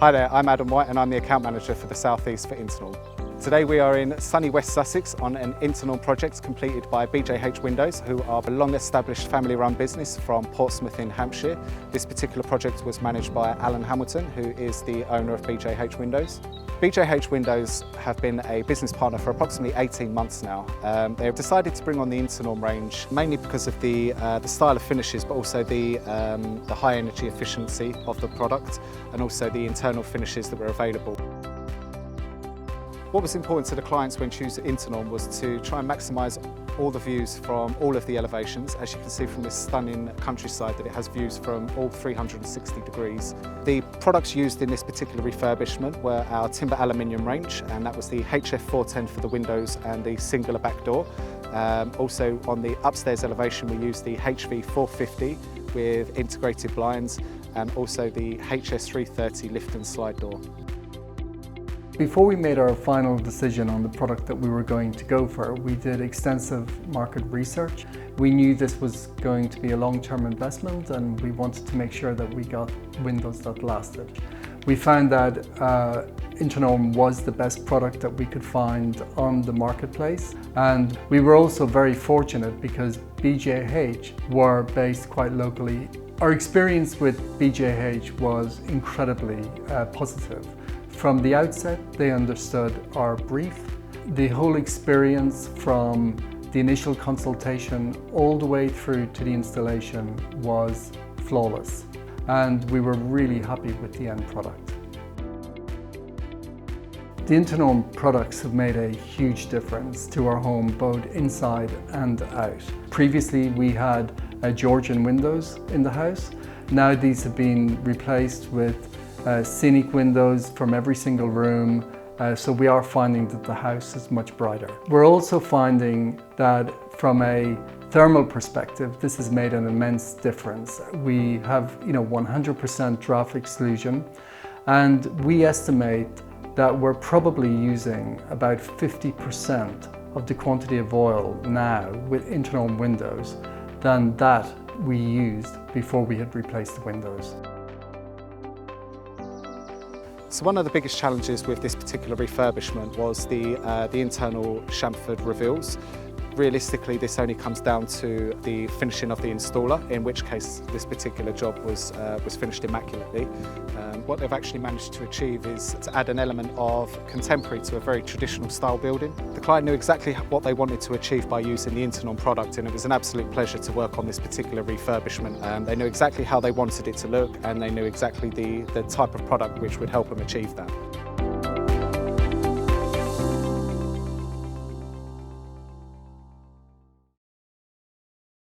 Hi there, I'm Adam White and I'm the account manager for the South East for Internorm. Today we are in sunny West Sussex on an Internorm project completed by BJH Windows, who are a long-established family-run business from Portsmouth in Hampshire. This particular project was managed by Alan Hamilton, who is the owner of BJH Windows. BJH Windows have been a business partner for approximately 18 months now. They've decided to bring on the Internorm range mainly because of the style of finishes, but also the high energy efficiency of the product and also the internal finishes that were available. What was important to the clients when choosing Internorm was to try and maximise all the views from all of the elevations. As you can see from this stunning countryside, that it has views from all 360 degrees. The products used in this particular refurbishment were our timber aluminium range, and that was the HF410 for the windows and the singular back door. Also on the upstairs elevation we used the HV450 with integrated blinds, and also the HS330 lift and slide door. Before we made our final decision on the product that we were going to go for, we did extensive market research. We knew this was going to be a long-term investment and we wanted to make sure that we got windows that lasted. We found that Internorm was the best product that we could find on the marketplace, and we were also very fortunate because BJH were based quite locally. Our experience with BJH was incredibly positive. From the outset, they understood our brief. The whole experience from the initial consultation all the way through to the installation was flawless, and we were really happy with the end product. The Internorm products have made a huge difference to our home, both inside and out. Previously, we had Georgian windows in the house. Now these have been replaced with scenic windows from every single room, so we are finding that the house is much brighter. We're also finding that from a thermal perspective, this has made an immense difference. We have 100% draft exclusion, and we estimate that we're probably using about 50% of the quantity of oil now with Internorm windows than that we used before we had replaced the windows. So one of the biggest challenges with this particular refurbishment was the internal chamfered reveals. Realistically, this only comes down to the finishing of the installer, in which case this particular job was finished immaculately. What they've actually managed to achieve is to add an element of contemporary to a very traditional style building. The client knew exactly what they wanted to achieve by using the Internorm product, and it was an absolute pleasure to work on this particular refurbishment. They knew exactly how they wanted it to look, and they knew exactly the type of product which would help them achieve that.